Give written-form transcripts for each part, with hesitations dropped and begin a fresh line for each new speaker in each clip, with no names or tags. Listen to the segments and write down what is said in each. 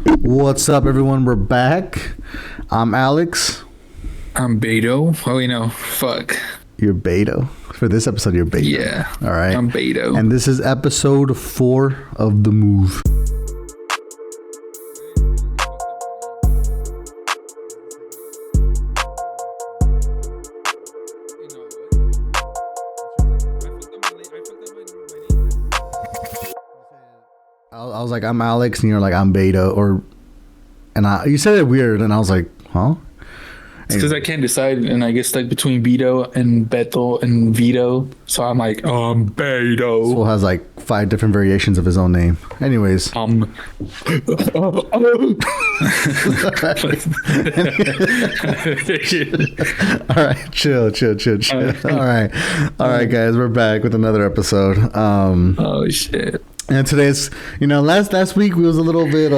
What's up, everyone? We're back. I'm Alex.
I'm Beto. Oh, wait, no. Fuck.
You're Beto. For this episode, you're Beto.
Yeah.
All right.
I'm Beto.
And this is episode 4 of The Move. I was like, I'm Alex, and you're like, I'm Beto, you said it weird, and I was like, huh?
It's because I can't decide, and I get stuck between Beto and Beto and Vito. So I'm like, I'm Beto.
Soul has like 5 different variations of his own name. Anyways.
All
right, chill. All right, guys, we're back with another episode.
Oh shit!
And today's, last week we was a little bit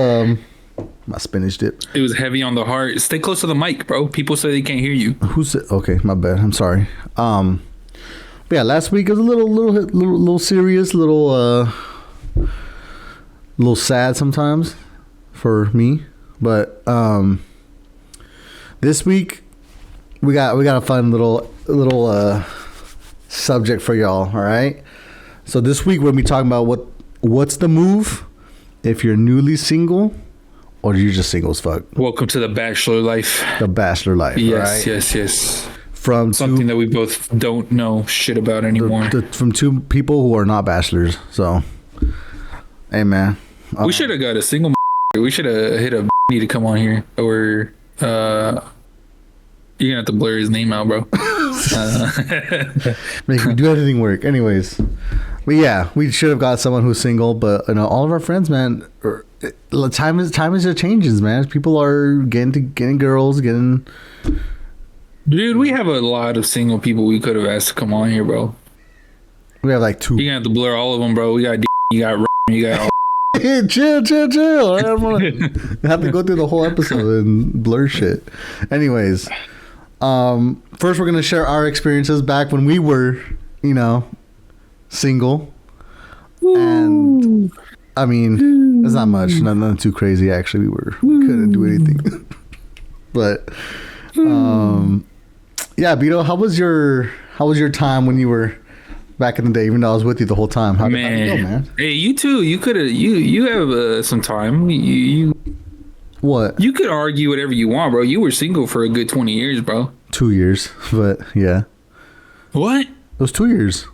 my spinach dip.
It was heavy on the heart. Stay close to the mic, bro. People say they can't hear you.
Okay, my bad. I'm sorry. But yeah, last week was a little serious, little sad sometimes for me. But this week we got a fun little subject for y'all. All right. So this week we're gonna be talking about what's the move if you're newly single. Or you're just single as fuck.
Welcome to the bachelor life.
The bachelor life,
yes,
right?
Yes.
From
something that we both don't know shit about anymore.
From 2 people who are not bachelors. So, hey, man.
We should have got a single. We should have hit a need to come on here. Or, you're gonna have to blur his name out, bro.
Make me do everything work. Anyways. But yeah, we should have got someone who's single. But, all of our friends, man... Time is just changes, man. People are getting girls, Dude,
we have a lot of single people we could have asked to come on here, bro.
We have like 2.
You gonna have to blur all of them, bro. We got you got you got.
Hey, chill. I don't wanna have to go through the whole episode and blur shit. Anyways, first we're gonna share our experiences back when we were, single. Ooh. And I mean, it's not much, nothing too crazy. Actually, we couldn't do anything. But, yeah, Beto, how was your time when you were back in the day? Even though I was with you the whole time, how'd it go, man?
Hey, you too. You could have. You have some time.
What?
You could argue whatever you want, bro. You were single for a good 20 years, bro.
2 years, but yeah.
What?
It was 2 years.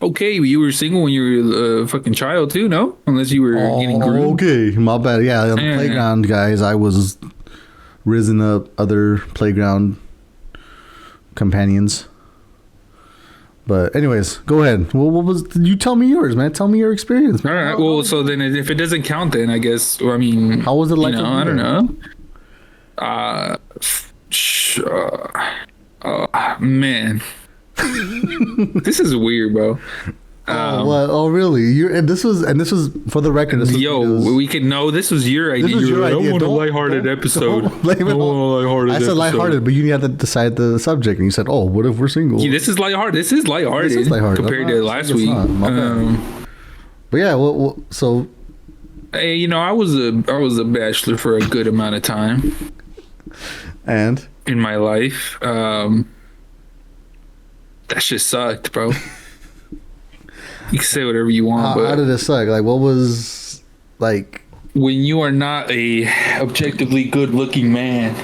Okay, you were single when you were a fucking child too, no? Unless you were getting groomed.
Okay, my bad. Yeah, on the playground, guys, I was risen up other playground companions. But anyways, go ahead. Well, what was? You tell me yours, man. Tell me your experience, man.
All right. Well, so then if it doesn't count, then I guess. Well, I mean,
how was it like?
I don't know. Man. This is weird, bro.
Oh, really? This was for the record.
We could know this was your idea.
This was your idea.
I want a lighthearted episode.
I said lighthearted, but you had to decide the subject, and you said, "Oh, what if we're single?"
Yeah, this is lighthearted. This is lighthearted compared to last week.
But yeah, so.
Hey, I was a bachelor for a good amount of time,
and
in my life. That shit sucked, bro. You can say whatever you want, but
how did it suck? Like, what was like
when you are not a objectively good-looking man?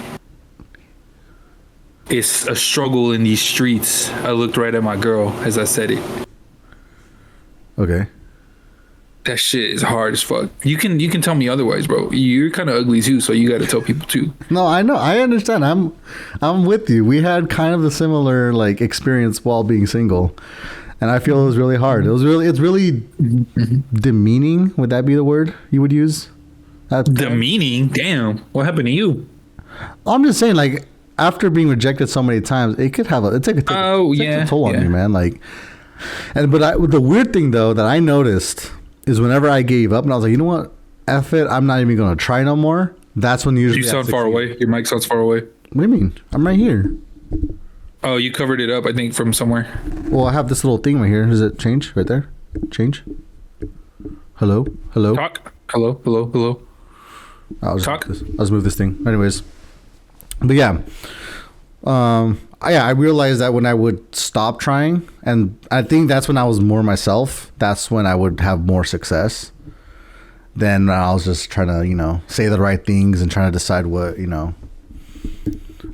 It's a struggle in these streets. I looked right at my girl as I said it.
Okay.
That shit is hard as fuck. You can tell me otherwise, bro. You're kind of ugly too, so you got to tell people too.
No, I know. I understand. I'm with you. We had kind of a similar experience while being single, and I feel it was really hard. It's really demeaning. Would that be the word you would use?
Demeaning? Damn. What happened to you?
I'm just saying, after being rejected so many times, it could have a toll on you, man. But the weird thing though that I noticed is whenever I gave up and I was like, you know what? F it. I'm not even going to try no more. That's when usually...
You sound far away. Your mic sounds far away.
What do you mean? I'm right here.
Oh, you covered it up, I think, from somewhere.
Well, I have this little thing right here. Does it change right there? Change? Hello? Hello?
Talk. Hello? Hello? Hello?
I'll just move this thing. Anyways, but yeah, I realized that when I would stop trying, and I think that's when I was more myself. That's when I would have more success. Then I was just trying to, say the right things and trying to decide what,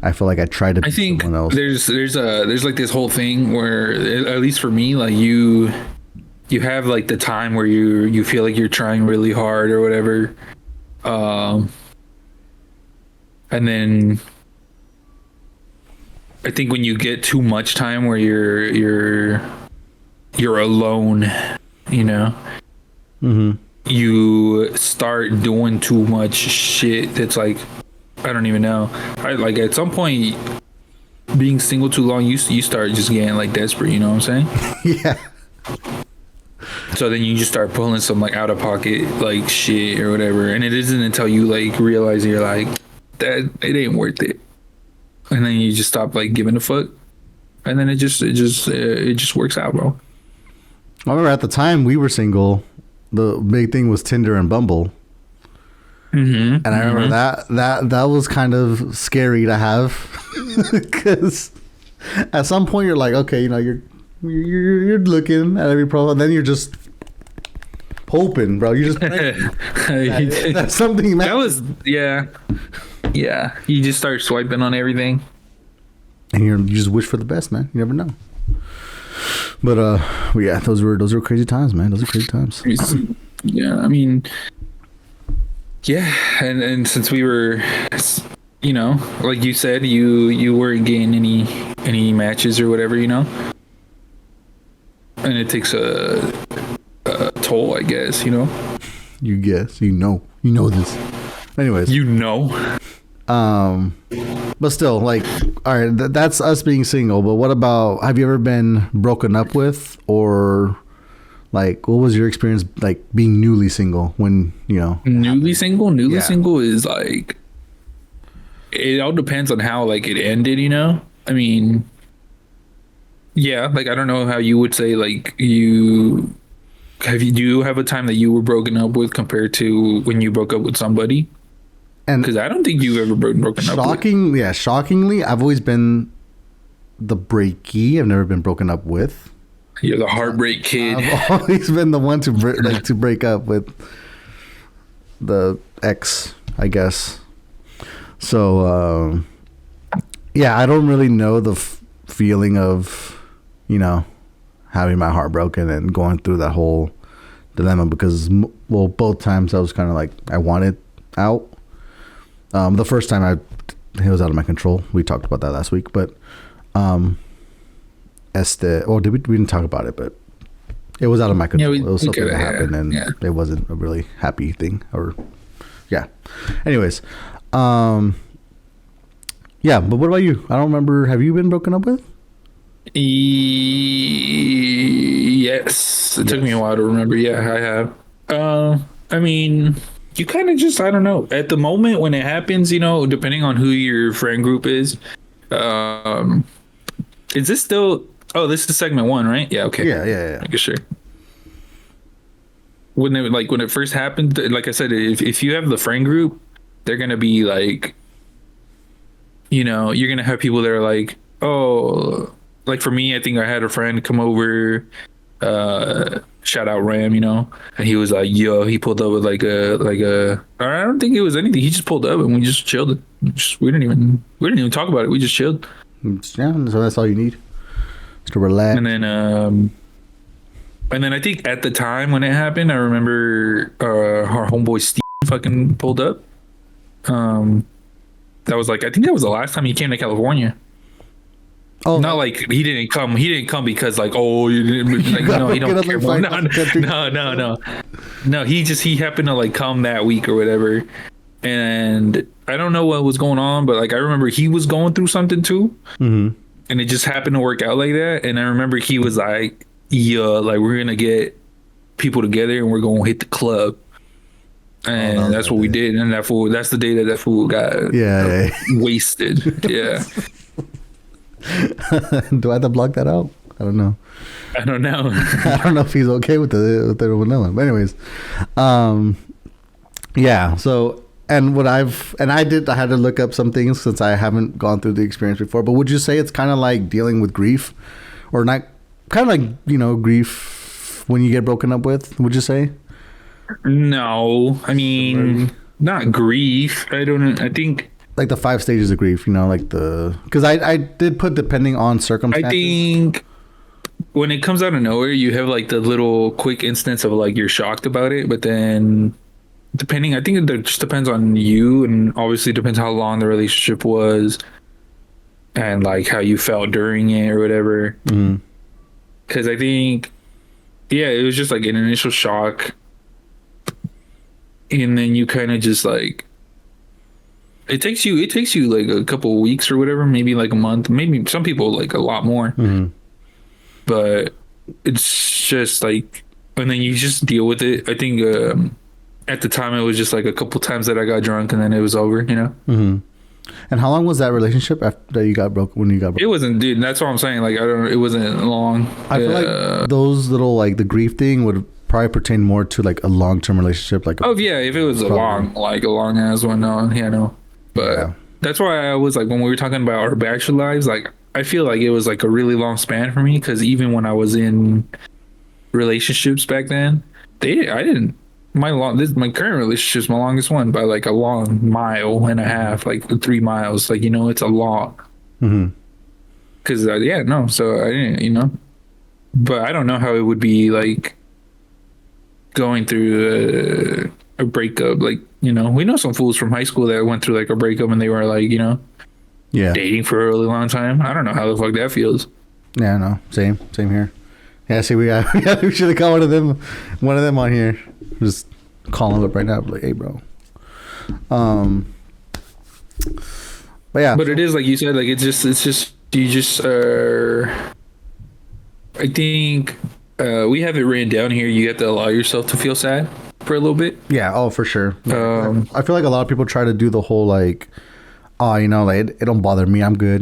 I feel like I tried to.
I think there's like this whole thing where, at least for me, like you have like the time where you feel like you're trying really hard or whatever, and then I think when you get too much time where you're alone,
mm-hmm.
you start doing too much shit that's like, I don't even know. Like at some point, being single too long, you start just getting like desperate. You know what I'm saying?
Yeah.
So then you just start pulling some like out of pocket like shit or whatever, and it isn't until you like realize you're like, that it ain't worth it, and then you just stop like giving a fuck, and then it just works out, bro.
I remember at the time we were single, the big thing was Tinder and Bumble.
Mm-hmm.
And I remember that was kind of scary to have, because at some point you're like, okay, you're looking at every profile, and then you're just hoping, bro. You just that's something
that was yeah. You just start swiping on everything,
and you just wish for the best, man. You never know. But yeah, those were crazy times, man. Those are crazy times.
Yeah, I mean. Yeah, and since we were, like you said, you weren't getting any matches or whatever, and it takes a toll, I guess,
You guess, this. Anyways, but still, like, all right, that's us being single. But what about? Have you ever been broken up with, or? Like, what was your experience like being newly single when,
Newly single is like, it all depends on how like it ended, I mean, yeah, like I don't know how you would say like do you have a time that you were broken up with compared to when you broke up with somebody? And because I don't think you've ever broken up with.
Yeah, shockingly, I've always been the breaky. I've never been broken up with.
You're the heartbreak kid.
I've always been the one to break up with the ex, I guess. So, yeah, I don't really know the feeling of, having my heart broken and going through that whole dilemma, because, both times I was kind of like, I wanted out. The first time it was out of my control. We talked about that last week, but, we didn't talk about it, but it was out of my control. It was something that happened, and it wasn't a really happy thing. Anyways, yeah. But what about you? I don't remember. Have you been broken up with?
Yes. It took me a while to remember. Yeah, I have. I mean, you kind of just, I don't know. At the moment when it happens, depending on who your friend group is, is this still? Oh, this is segment 1, right? Yeah. Okay.
Yeah.
Make sure. When it first happened, like I said, if you have the friend group, they're gonna be like, you're gonna have people that are like, oh, like for me, I think I had a friend come over, shout out Ram, and he was like, yo, he pulled up with like a. I don't think it was anything. He just pulled up and we just chilled. We didn't even talk about it. We just chilled.
Yeah, so that's all you need. To relax.
And then I think at the time when it happened, I remember our homeboy Steve fucking pulled up. That was like, I think that was the last time he came to California. Oh, not like he didn't come because like, oh, you didn't, like, no, he don't care. No, he happened to like come that week or whatever. And I don't know what was going on, but like I remember he was going through something too.
Mm-hmm.
And it just happened to work out like that. And I remember he was like, yeah, like we're going to get people together and we're going to hit the club. And that's what we did. And that's the day that fool got wasted. Yeah.
Do I have to block that out? I don't know.
I don't know.
I don't know if he's okay with everyone knowing. But anyways, yeah. So And I had to look up some things since I haven't gone through the experience before. But would you say it's kind of like dealing with grief, or not? Kind of like grief when you get broken up with. Would you say?
No, I mean not grief. I don't know. I think
like the 5 stages of grief. Like because I did put depending on circumstances.
I think when it comes out of nowhere, you have like the little quick instance of like you're shocked about it, but then. I think it just depends on you, and obviously depends how long the relationship was and like how you felt during it or whatever. Because I think, it was just like an initial shock. And then you kind of just like, it takes you like a couple of weeks or whatever, maybe like a month, maybe some people like a lot more. But it's just like, and then you just deal with it. I think, at the time, it was just like a couple times that I got drunk and then it was over,
And how long was that relationship after you got broke? When you got broke?
It wasn't, dude. That's what I'm saying. Like, it wasn't long.
I feel like those little, like the grief thing would probably pertain more to like a long-term relationship. Like,
if it was a long ass one, no. But that's why I was like, when we were talking about our bachelor lives, like, I feel like it was like a really long span for me. Cause even when I was in relationships back then, my current relationship is my longest one by like a long 1.5 miles, like 3 miles. Like, it's a lot. Cause so I didn't, but I don't know how it would be like going through a breakup. Like, we know some fools from high school that went through like a breakup and they were like, dating for a really long time. I don't know how the fuck that feels.
Yeah, no, same here. Yeah, see, we should have got one of them on here. Just call him up right now, like, hey, bro. But yeah.
But it is like you said, like it's just you just. I think we have it written down here. You have to allow yourself to feel sad for a little bit.
Yeah. Oh, for sure. I feel like a lot of people try to do the whole like, like it don't bother me. I'm good.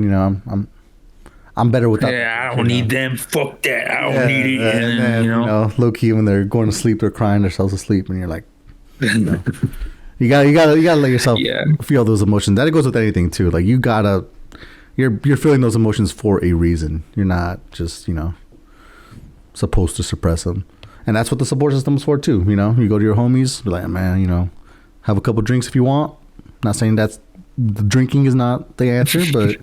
I'm better without.
Yeah, I don't need them. Fuck that. I don't need it.
And then, low key when they're going to sleep, they're crying themselves asleep, and you're like, you gotta let yourself feel those emotions. That goes with anything too. Like you're feeling those emotions for a reason. You're not just supposed to suppress them, and that's what the support system is for too. You go to your homies, be like, man, have a couple drinks if you want. Not saying that's the drinking is not the answer, but.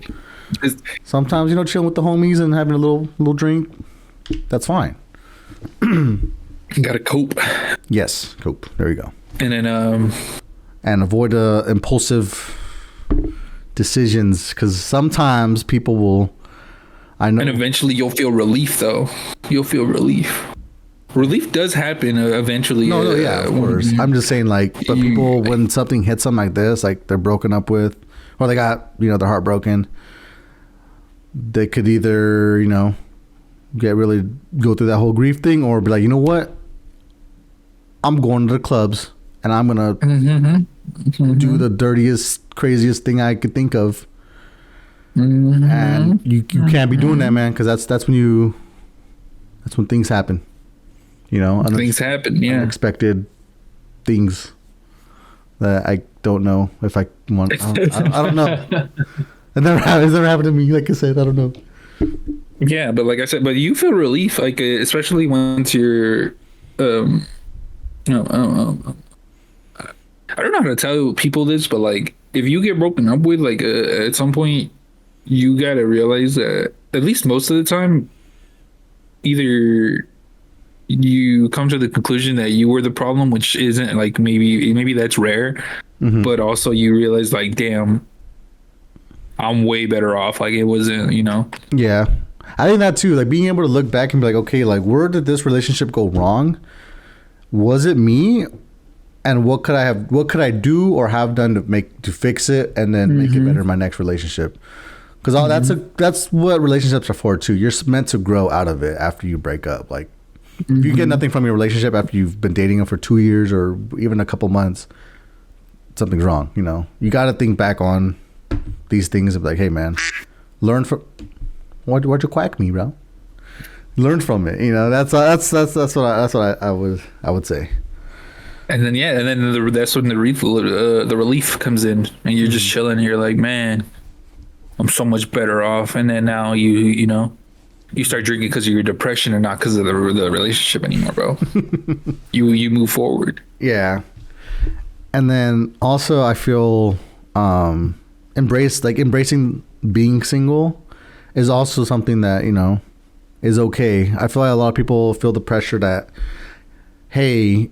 Sometimes chilling with the homies and having a little drink, that's fine.
You gotta cope.
Yes, cope. There you go.
And then
and avoid impulsive decisions, because sometimes people will. I know.
And eventually you'll feel relief, though. You'll feel relief. Relief does happen eventually.
No, yeah, of course. I'm just saying, like, but people, when something hits them like this, like they're broken up with, or they got their heart broken. They could either, go through that whole grief thing, or be like, you know what? I'm going to the clubs and I'm going to do the dirtiest, craziest thing I could think of. And you can't be doing that, man, because that's when things happen.
Things happen, yeah.
Unexpected things that I don't know if I want. I don't know. It's never happened to me. Like I said, I don't know.
Yeah, but like I said, but you feel relief, like especially once you're, I don't know how to tell people this, but like if you get broken up with, like at some point, you gotta realize that at least most of the time, either you come to the conclusion that you were the problem, which isn't like maybe that's rare, but also you realize like, damn. I'm way better off. Like it wasn't,
Yeah. I think that too, like being able to look back and be like, okay, like where did this relationship go wrong? Was it me? And what could I do or have done to fix it and then make it better in my next relationship? Because that's what relationships are for too. You're meant to grow out of it after you break up. Like if you get nothing from your relationship after you've been dating them for 2 years or even a couple months, something's wrong. You got to think back on these things of like, hey man, learn from why'd you quack me, bro? Learn from it. That's what I would say.
And then that's when the relief comes in, and you're just chilling. And you're like, man, I'm so much better off. And then now you know you start drinking because of your depression and not because of the relationship anymore, bro. you move forward.
Yeah. And then also I feel embracing being single is also something that, you know, is okay. I feel like a lot of people feel the pressure that, hey,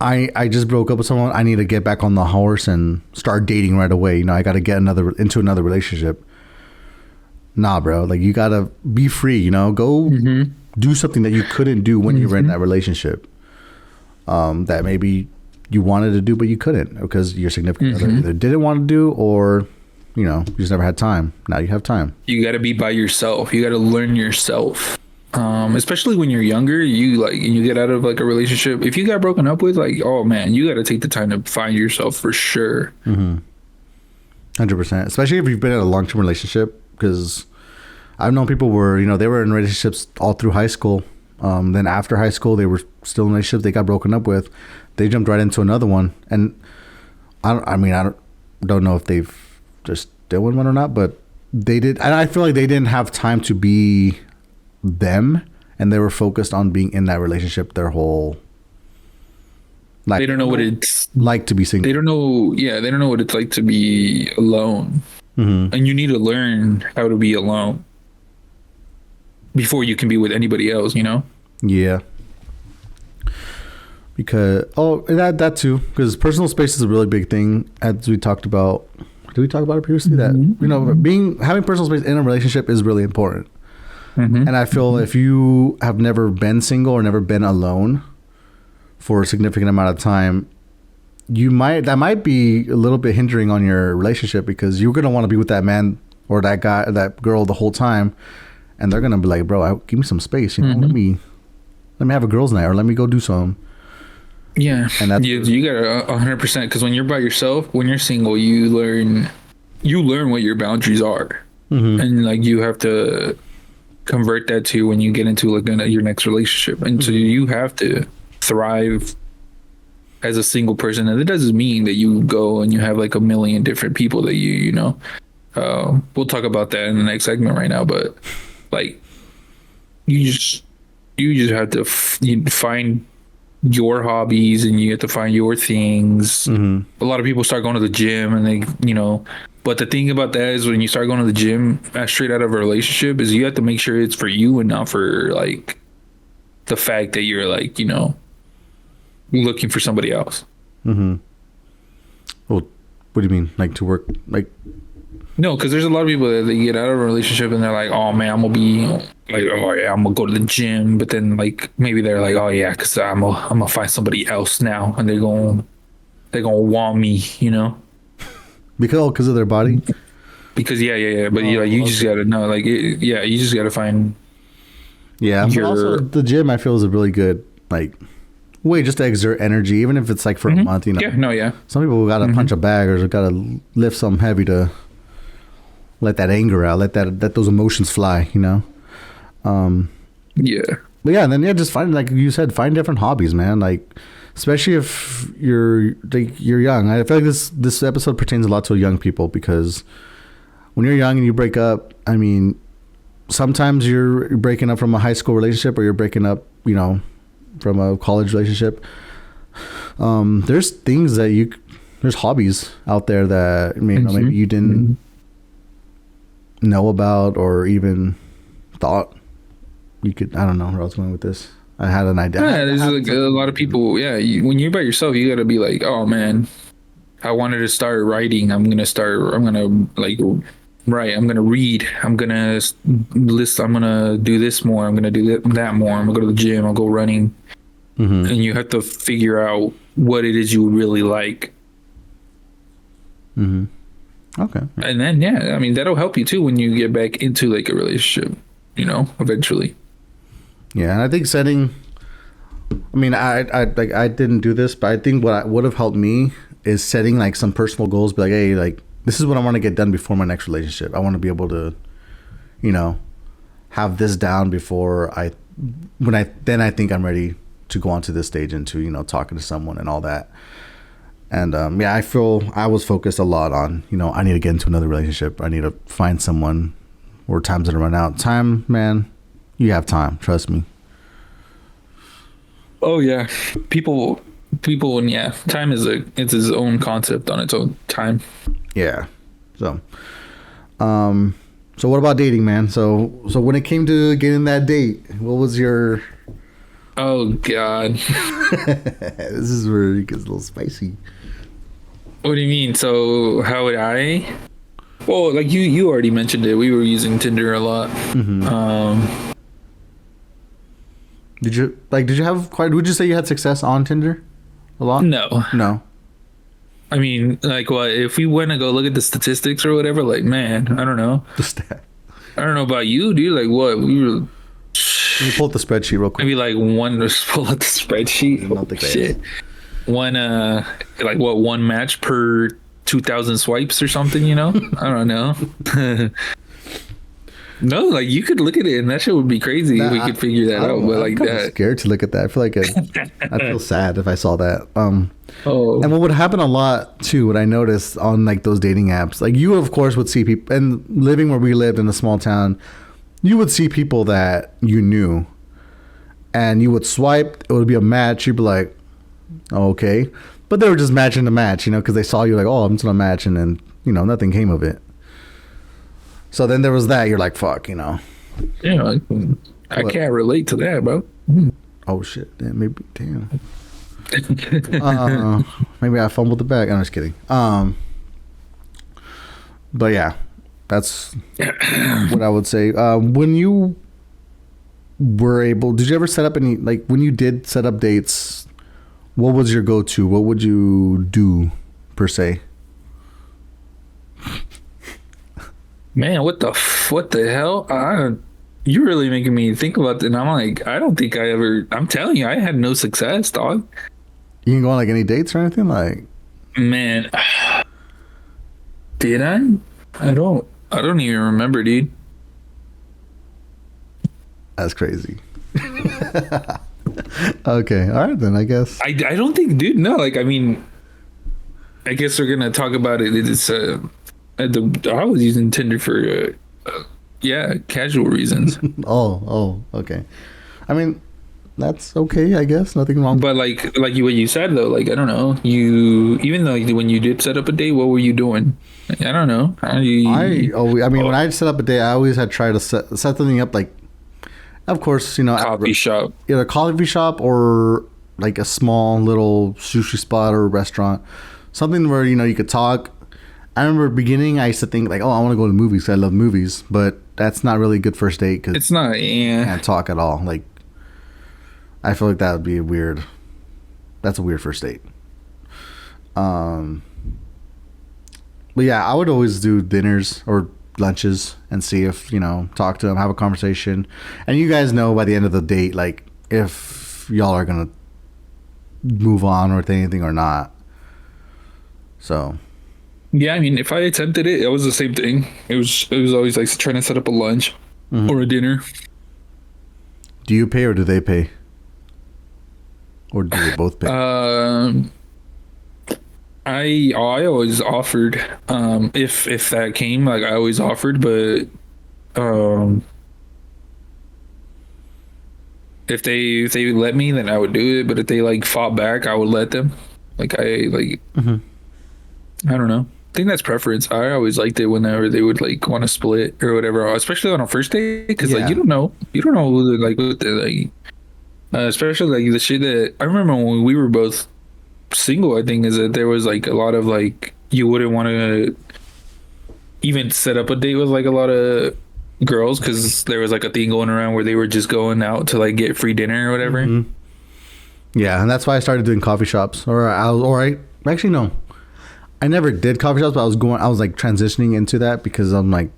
I just broke up with someone. I need to get back on the horse and start dating right away. You know, I got to get into another relationship. Nah, bro. Like, you got to be free, you know, go do something that you couldn't do when you were in that relationship. That maybe you wanted to do, but you couldn't because your significant other either didn't want to do, or, you know, you just never had time. Now you have time.
You got to be by yourself. You got to learn yourself. Especially when you're younger, you get out of like a relationship. If you got broken up with, like, oh man, you got to take the time to find yourself for sure.
100%. Especially if you've been in a long-term relationship, because I've known people where, you know, they were in relationships all through high school. Then after high school, they were still in relationships they got broken up with. They jumped right into another one, and I don't know if they've just still in one or not, but they did. And I feel like they didn't have time to be them, and they were focused on being in that relationship their whole life.
They don't know what it's
like to be single.
They don't know what it's like to be alone. And you need to learn how to be alone before you can be with anybody else, you know?
Yeah. Because that too, because personal space is a really big thing, as we talked about. Did we talk about it previously? That, you know, having personal space in a relationship is really important. And I feel if you have never been single or never been alone for a significant amount of time, that might be a little bit hindering on your relationship, because you're gonna want to be with that man or that guy, that girl the whole time, and they're gonna be like, bro, give me some space, you know, let me have a girls' night, or let me go do something.
Yeah, and that's you got 100%, because when you're by yourself, when you're single, you learn what your boundaries are, and like you have to convert that to when you get into like your next relationship, and so you have to thrive as a single person. And it doesn't mean that you go and you have like a million different people that you know. We'll talk about that in the next segment right now, but like you just have to find your hobbies, and you have to find your things. A lot of people start going to the gym, and they, you know, but the thing about that is when you start going to the gym straight out of a relationship, is you have to make sure it's for you and not for like the fact that you're like, you know, looking for somebody else.
Well, what do you mean? Like to work? Like,
no, because there's a lot of people that they get out of a relationship and they're like, oh man, I'm gonna be like, oh yeah, I'm gonna go to the gym, but then like maybe they're like, oh yeah, because I'm gonna find somebody else now, and they're gonna want me, you know,
because of their body.
Because yeah, but you just gotta know, like, you just gotta find.
Yeah, but also the gym, I feel, is a really good like way just to exert energy, even if it's like for a month, you know.
Yeah.
Some people gotta punch a bag or gotta lift something heavy to let that anger out, let those emotions fly, you know.
Yeah.
But yeah, and then just find, like you said, find different hobbies, man. Like, especially if you're young. I feel like this episode pertains a lot to young people, because when you're young and you break up, I mean, sometimes you're breaking up from a high school relationship, or you're breaking up, you know, from a college relationship. There's things that there's hobbies out there that maybe you didn't know about, or even thought you could. I don't know where I was going with this. I had an idea.
Yeah, there's like a lot of people. Yeah, when you're by yourself, you got to be like, oh man, I wanted to start writing. I'm gonna like write. I'm gonna read. I'm gonna list. I'm gonna do this more. I'm gonna do that more. I'm gonna go to the gym. I'll go running. And you have to figure out what it is you really like.
Okay.
And then I mean, that'll help you too when you get back into like a relationship, you know, eventually.
Yeah, and I think setting, I mean, I didn't do this, but I think what would have helped me is setting like some personal goals. Be like, hey, like, this is what I want to get done before my next relationship. I want to be able to, you know, have this down before I think I'm ready to go on to this stage and to, you know, talking to someone and all that. And I feel I was focused a lot on, you know, I need to get into another relationship. I need to find someone, or time's gonna run out. Time, man, you have time. Trust me.
Oh yeah, people, and yeah, time is it's its own concept on its own time.
Yeah. So, so what about dating, man? So when it came to getting that date, what was your?
Oh God.
This is where it gets a little spicy.
What do you mean? So how would I? Well, like you already mentioned it. We were using Tinder a lot.
Mm-hmm. Did you have quite? Would you say you had success on Tinder? A lot? No.
I mean, like, what if we went to go look at the statistics or whatever? Like, man, I don't know.
The stat.
I don't know about you, dude. Like, what we were.
Let me pull up the spreadsheet real quick.
Maybe like one. Just pull up the spreadsheet. Oh, shit. One like what, one match per 2,000 swipes or something, you know? I don't know. No, like you could look at it and that shit would be crazy if we could figure that out. But like that,
scared to look at that. I feel like I'd feel sad if I saw that. And what would happen a lot too, what I noticed on like those dating apps, like you of course would see people, and living where we lived in a small town, you would see people that you knew, and you would swipe, it would be a match, you'd be like, oh, okay, but they were just matching the match, you know, because they saw you like, oh, I'm just gonna match, and then, you know, nothing came of it. So then there was that. You're like, fuck, you know.
Yeah, I can't relate to that, bro.
Oh shit! Damn, maybe maybe I fumbled the bag. I'm just kidding. But yeah, that's what I would say. When you were able, did you ever set up any, like when you did set up dates? What was your go-to? What would you do per se?
Man, what the hell? You're really making me think about that. And I'm like, I don't think I'm telling you, I had no success, dog.
You can go on like any dates or anything? Like,
man, did I? I don't even remember, dude.
That's crazy. Okay, all right then, I guess.
I don't think, dude, no, like, I mean, I guess we're gonna talk about it. It's I was using Tinder for casual reasons.
oh, okay. I mean, that's okay, I guess. Nothing wrong.
But like what you said though, like I don't know. Even though when you did set up a date, what were you doing? I don't know.
When I set up a date, I always had tried to set something up, like, of course, you know,
coffee shop,
either a coffee shop or like a small little sushi spot or restaurant, something where, you know, you could talk. I remember beginning, I used to think like, oh, I want to go to movies because I love movies, but that's not really a good first date because
it's not. Yeah,
you can't talk at all. Like, I feel like that would be that's a weird first date. But yeah, I would always do dinners or lunches and see if, you know, talk to them, have a conversation, and you guys know by the end of the date, like if y'all are gonna move on with anything or not. So.
Yeah, I mean, if I attempted it, it was the same thing. It was always like trying to set up a lunch or a dinner.
Do you pay or do they pay? Or do they both pay?
I always offered. If that came, like I always offered, but if they let me, then I would do it. But if they like fought back, I would let them. Like I don't know. I think that's preference. I always liked it whenever they would like want to split or whatever, especially on a first date, because like you don't know who like what the like, especially like the shit that I remember when we were both single. I think is that there was like a lot of like you wouldn't want to even set up a date with like a lot of girls because there was like a thing going around where they were just going out to like get free dinner or whatever.
Mm-hmm. Yeah, and that's why I started doing coffee shops. Actually no. I never did coffee shops, but I was like transitioning into that because I'm like,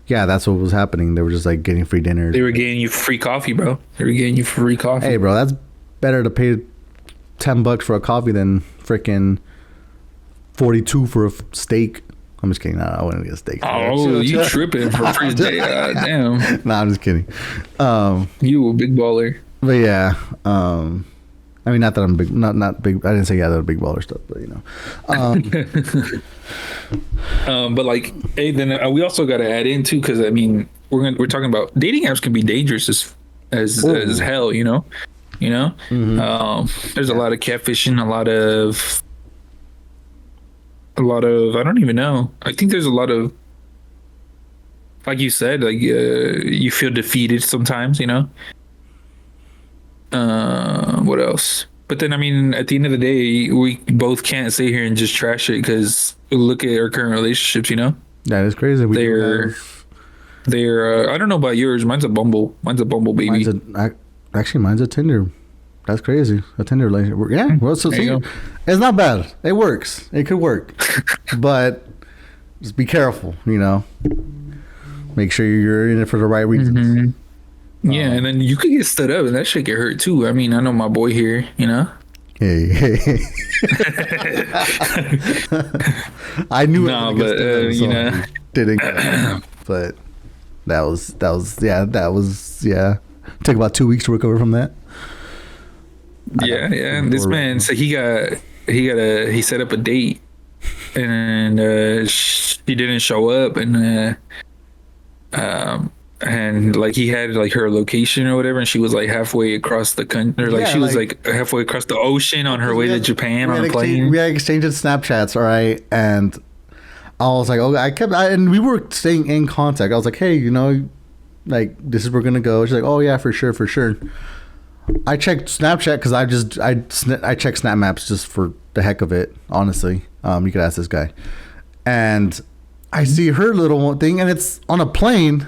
yeah, that's what was happening. They were just like getting free dinner.
They were getting you free coffee, bro. They were getting you free coffee.
Hey, bro, that's better to pay $10 for a coffee than freaking $42 for a steak. I'm just kidding. I wouldn't get a steak.
Oh, you tripping for free steak? Damn.
Nah, I'm just kidding.
You a big baller.
But yeah, I mean, not that I'm big, not big. I didn't say that I'm big baller stuff, but
but like, hey, then we also got to add in too, because I mean, we're talking about dating apps can be dangerous as hell, there's a lot of catfishing, a lot of I don't even know. I think there's a lot of, like you said, like you feel defeated sometimes, what else? But then, I mean, at the end of the day, we both can't sit here and just trash it, because look at our current relationships,
That is crazy.
They're I don't know about yours. Mine's a Bumble baby.
Mine's a Tinder. That's crazy. A Tinder relationship. Yeah. Well, so it's not bad. It works. It could work. But just be careful, Make sure you're in it for the right reasons.
Mm-hmm. Yeah, and then you could get stood up, and that shit get hurt too. I mean, I know my boy here,
Hey. I knew it. Didn't get it. But that was took about 2 weeks to recover from that.
Yeah. And this man, so he set up a date, and she didn't show up, and like he had like her location or whatever, and she was like halfway across the country, or like she was like halfway across the ocean on her way to Japan on a plane.
We had exchanged Snapchats, all right, and I was like, and we were staying in contact. I was like, hey, like this is where we're gonna go. She's like, oh yeah, for sure. I checked Snapchat because I check Snap Maps just for the heck of it. Honestly, you could ask this guy, and I see her little thing, and it's on a plane.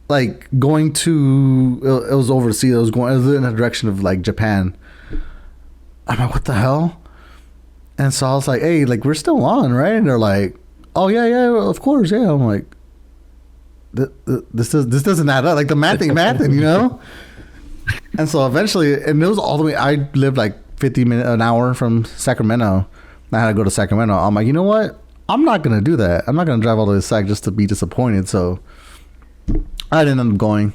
Like going to, it was overseas. It was in the direction of like Japan. I'm like, what the hell? And so I was like, hey, like we're still on, right? And they're like, oh yeah, of course, yeah. I'm like, this doesn't add up. Like the mathing, And so eventually, and it was all the way. I lived like 50 minutes, an hour from Sacramento. I had to go to Sacramento. I'm like, you know what? I'm not gonna do that. I'm not gonna drive all the way to Sac just to be disappointed. So I didn't end up going,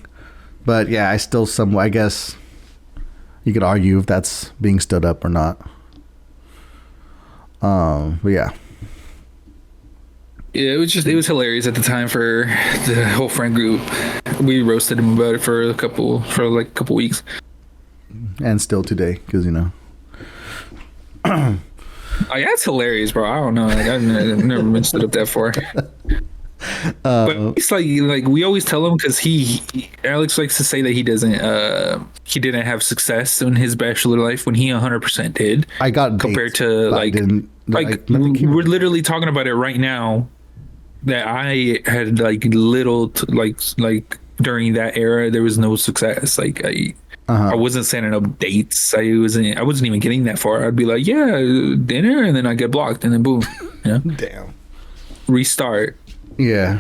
but yeah, I guess you could argue if that's being stood up or not. But yeah.
Yeah, it was hilarious at the time for the whole friend group. We roasted him about it for a couple weeks.
And still today, because
Oh yeah, it's hilarious, bro. I don't know. Like, I've never been stood up that far. But it's like we always tell him, because Alex likes to say that he didn't have success in his bachelor life when he 100% did.
I got
compared to we're literally talking about it right now, that I had like little like during that era there was no success. Like I wasn't sending up dates. I wasn't even getting that far. I'd be like, yeah, dinner, and then I get blocked, and then boom,
damn,
restart.
Yeah.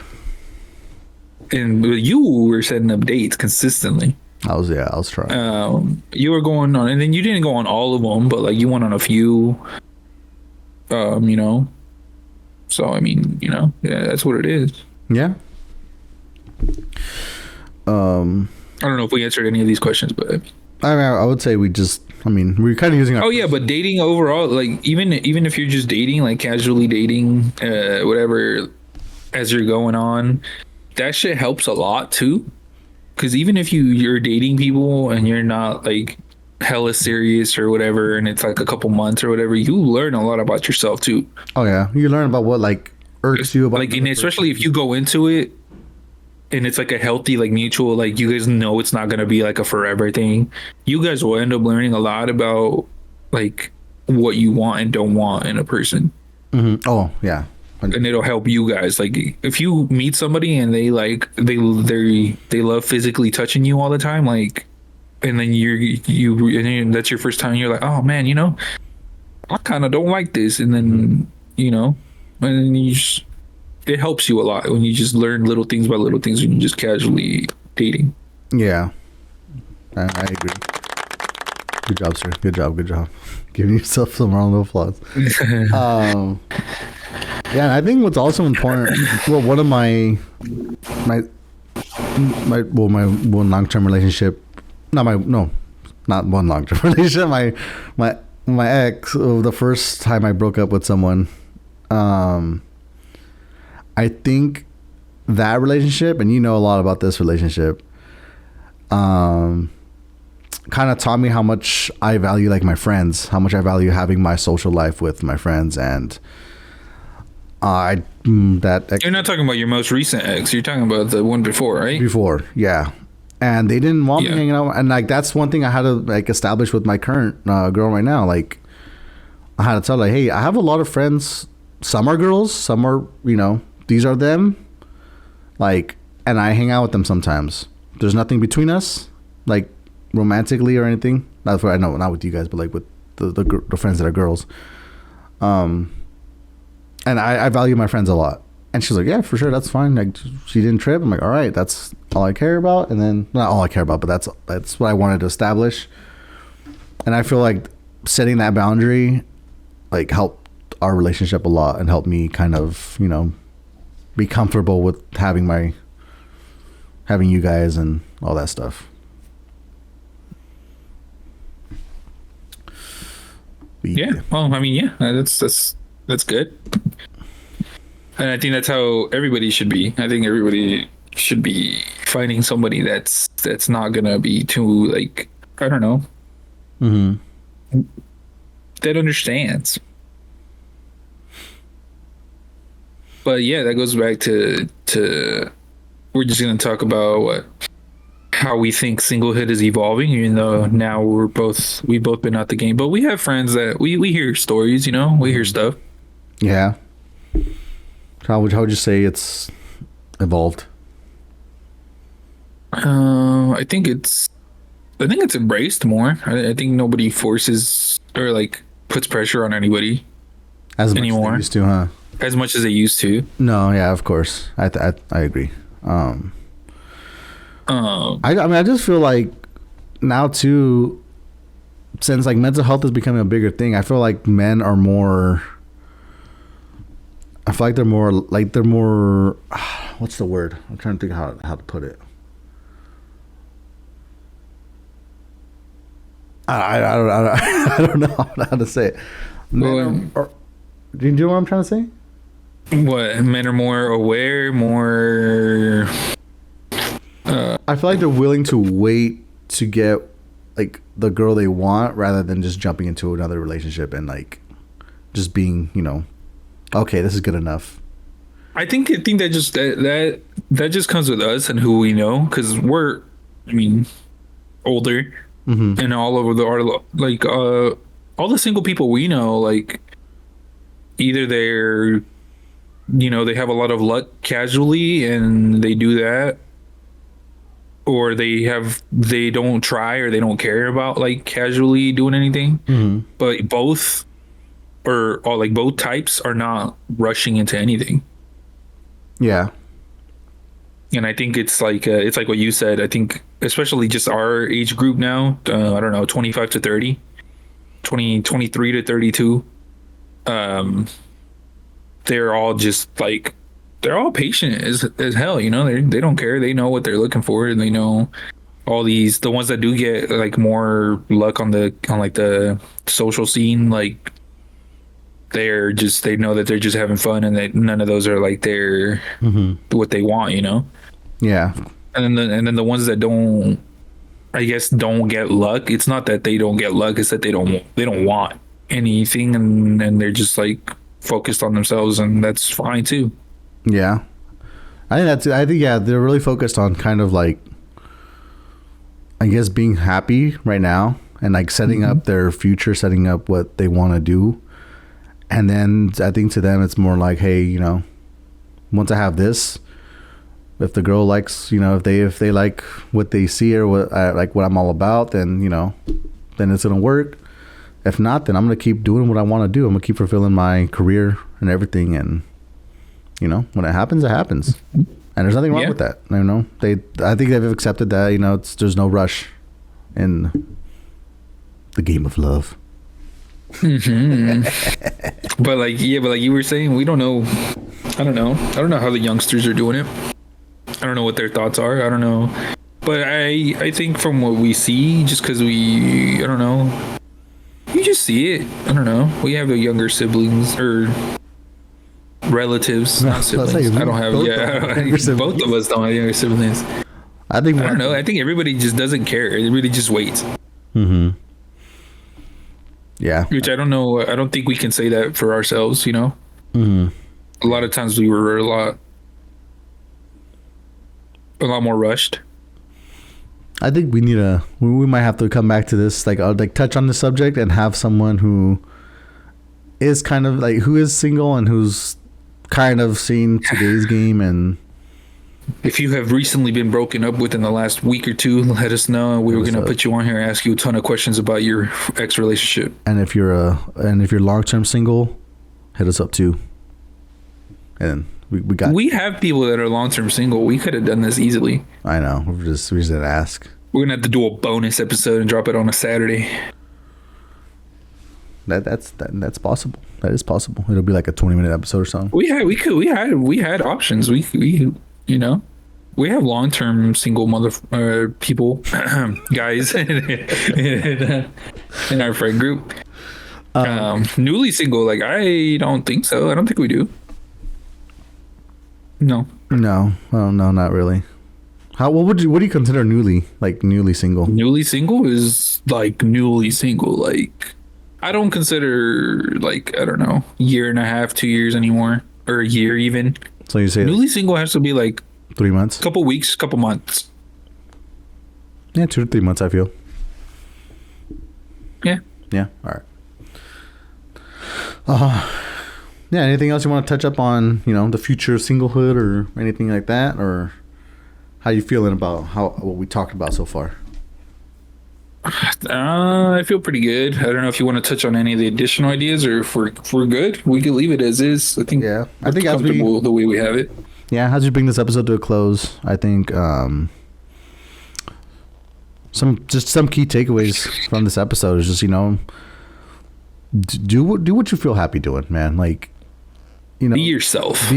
And you were setting up dates consistently.
I was trying.
You were going on, and then you didn't go on all of them, but like you went on a few. So I mean, yeah, that's what it is.
Yeah.
I don't know if we answered any of these questions, but
I would say we're kind of using our
but dating overall, like even if you're just dating, like casually dating, whatever, as you're going on, that shit helps a lot too. Because even if you're dating people and you're not like hella serious or whatever, and it's like a couple months or whatever, you learn a lot about yourself too.
Oh yeah, you learn about what like irks you about,
like, and especially if you go into it and it's like a healthy, like mutual, like you guys know it's not gonna be like a forever thing. You guys will end up learning a lot about like what you want and don't want in a person.
Mm-hmm. Oh yeah.
And it'll help you guys. Like if you meet somebody and they love physically touching you all the time, like, and then and that's your first time, you're like, oh man, I kind of don't like this, and then and then it helps you a lot when you just learn little things by little things when you're just casually dating.
Yeah, I agree. Good job, sir. Good job. Giving yourself some round of applause. Yeah, and I think what's also important. Well, one of my long-term relationship not one long-term relationship. My ex, the first time I broke up with someone, I think that relationship, and you know a lot about this relationship, kind of taught me how much I value like my friends, how much I value having my social life with my friends, and that ex,
you're not talking about your most recent ex. You're talking about the one before, right?
Before, yeah. And they didn't want me hanging out, and like that's one thing I had to like establish with my current girl right now. Like I had to tell her, like, hey, I have a lot of friends. Some are girls, some are, you know, these are them. Like, and I hang out with them sometimes. There's nothing between us, like romantically or anything. Not for, I know, not with you guys, but like with the friends that are girls. And I value my friends a lot. And she's like, yeah, for sure, that's fine. Like, she didn't trip. I'm like, all right, that's all I care about. And then, not all I care about, but that's what I wanted to establish. And I feel like setting that boundary, like, helped our relationship a lot and helped me kind of, you know, be comfortable with having you guys and all that stuff.
Yeah. Well, I mean, yeah, that's good. And I think that's how everybody should be. I think everybody should be finding somebody that's not gonna be too, like, I don't know, that understands. But yeah, that goes back to we're just gonna talk about how we think singlehood is evolving, even though now we've both been out the game. But we have friends that we hear stories, you know, we hear stuff.
Yeah. How would you say it's evolved?
I think it's embraced more. I think nobody forces or like puts pressure on anybody
as much anymore. As they used to, huh?
As much as they used to.
No, yeah, of course. I agree. I mean, I just feel like now too, since like mental health is becoming a bigger thing, I feel like men are more. I feel like they're more. What's the word? I'm trying to think how to put it. I don't know how to say it. Do you know what I'm trying to say?
What, men are more aware, more.
I feel like they're willing to wait to get like the girl they want rather than just jumping into another relationship and like just being, you know, okay, this is good enough.
I think that just that just comes with us and who we know, because we're, I mean, older and all over all the single people we know, like either they're, you know, they have a lot of luck casually and they do that, or they don't try or they don't care about like casually doing anything. But both both types are not rushing into anything.
Yeah.
And I think it's like what you said. I think especially just our age group now, I don't know, 25 to 30, 23 to 32. They're all just like, they're all patient as hell, you know. They don't care. They know what they're looking for, and they know all these, the ones that do get like more luck on like the social scene, like they know that they're just having fun, and that none of those are like their what they want, you know.
Yeah.
And then the ones that don't, I guess, don't get luck, it's not that they don't get luck, it's that they don't want anything, and they're just like focused on themselves, and that's fine too.
Yeah. I think yeah, they're really focused on kind of like, I guess, being happy right now and like setting up their future, setting up what they want to do. And then I think to them it's more like, hey, you know, once I have this, if the girl likes, you know, if they like what they see or what I'm all about, then, you know, then it's gonna work. If not, then I'm gonna keep doing what I want to do. I'm gonna keep fulfilling my career and everything, and you know, when it happens, it happens, and there's nothing wrong with that. You know, I think they've accepted that. You know, there's no rush in the game of love.
But like you were saying, we don't know. I don't know how the youngsters are doing it. I don't know what their thoughts are. I don't know. But I think from what we see, just because I don't know, you just see it. I don't know. We have a younger siblings or relatives, not siblings. I don't have. Both of us don't have younger siblings. I don't know. I think everybody just doesn't care. Everybody just waits.
Mm-hmm. Yeah.
Which I don't know. I don't think we can say that for ourselves. You know.
Mm-hmm.
A lot of times we were a lot more rushed.
I think we might have to come back to this, like touch on the subject and have someone who is kind of like, who is single and who's kind of seen today's game. And
if you have recently been broken up within the last week or two, let us know. We were going to put you on here and ask you a ton of questions about your ex relationship.
And if you're long-term single, hit us up too. And we
have people that are long-term single. We could have done this easily.
I know. We just didn't ask.
We're gonna have to do a bonus episode and drop it on a Saturday.
That's possible. That is possible. It'll be like a 20-minute episode or something.
We had options. We have long-term single people, guys in our friend group. Newly single, like, I don't think so. I don't think we do. No, not really. What do you consider newly single? Newly single is like newly single. Like, I don't consider, like, I don't know, year and a half, 2 years anymore, or a year even.
So you say
newly single has to be like
3 months,
couple weeks, couple months.
Yeah, 2 to 3 months. I feel.
Yeah.
All right. Yeah, anything else you want to touch up on, the future of singlehood or anything like that? Or how you feeling about what we talked about so far?
I feel pretty good. I don't know if you want to touch on any of the additional ideas, or if we're good, we can leave it as is. I think comfortable the way we have it.
Yeah, as we bring this episode to a close, I think some key takeaways from this episode is just, do what you feel happy doing, man. Like,
be yourself.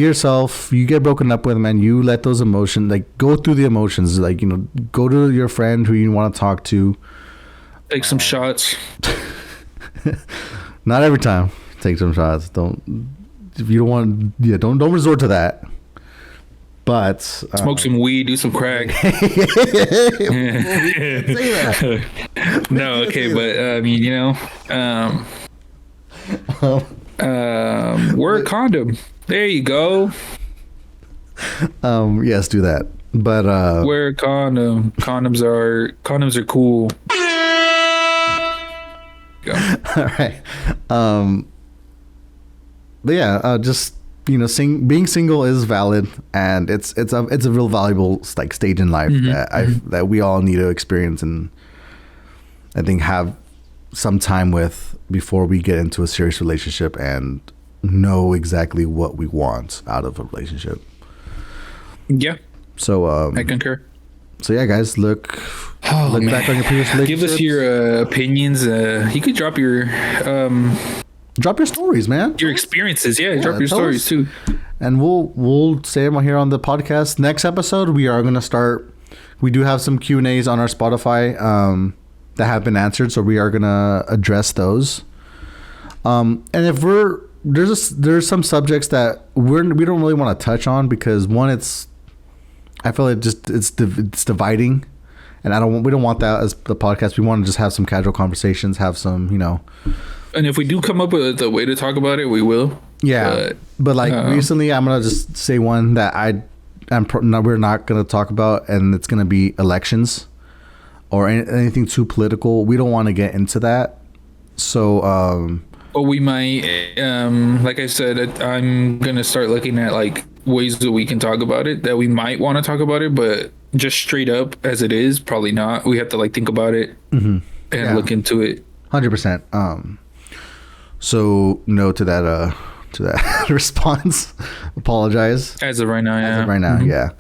You get broken up with, man, you let those emotions, like, go through the emotions, like, go to your friend who you want to talk to,
take some shots.
Not every time. Take some shots. If you don't want, don't resort to that. But
smoke some weed, do some crack. No, okay, but I mean, wear a condom. There you go.
Yes, do that. But
wear a condom. Condoms are cool. Go.
All right. But yeah, just being single is valid, and it's a real valuable, like, stage in life that we all need to experience, and I think have some time with before we get into a serious relationship and know exactly what we want out of a relationship.
Yeah.
So
I concur.
So yeah, guys, look back on your previous relationships.
Give us your opinions. You could drop your
stories, man.
Your experiences, drop your stories too.
And we'll say them here on the podcast. Next episode, we are gonna start. We do have some Q&As on our Spotify that have been answered, so we are gonna address those. And if there's some subjects that we don't really want to touch on, because one, I feel like it's dividing, and we don't want that as the podcast. We want to just have some casual conversations, have some,
And if we do come up with a way to talk about it, we will.
Yeah, but like recently, I'm gonna just say one that we're not gonna talk about, and it's gonna be elections or anything too political. We don't want to get into that. So,
or we might, like I said, I'm gonna start looking at, like, ways that we can talk about it, that we might want to talk about it, but just straight up as it is, probably not. We have to, like, think about it and look into it.
100%. So no to that response. Apologize.
As of right now,
yeah.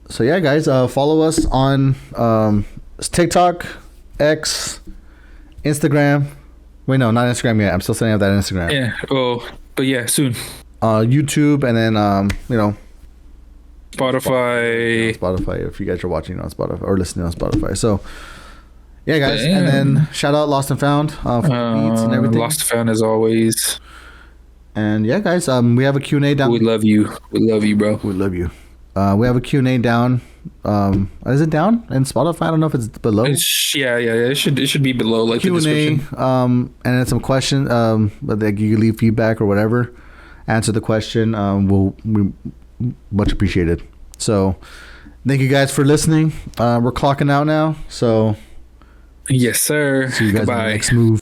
So yeah, guys, follow us on TikTok, X, Instagram. Wait, no, not Instagram yet. I'm still setting up that Instagram.
Yeah. Oh, but yeah, soon.
YouTube, and then
Spotify.
Spotify, if you guys are watching on Spotify or listening on Spotify. So, yeah, guys. And then shout out Lost and Found for the beats and everything.
Lost and Found as always.
And yeah, guys, we have a Q&A down.
We love you. We love you, bro.
We love you. We have a Q&A down. Is it down in Spotify? I don't know if it's below.
Yeah. It should be below, like
Q&A,
the description.
And then some questions. But like you can leave feedback or whatever. Answer the question. We much appreciated. So, thank you guys for listening. We're clocking out now. So,
yes, sir.
See you guys in the next move.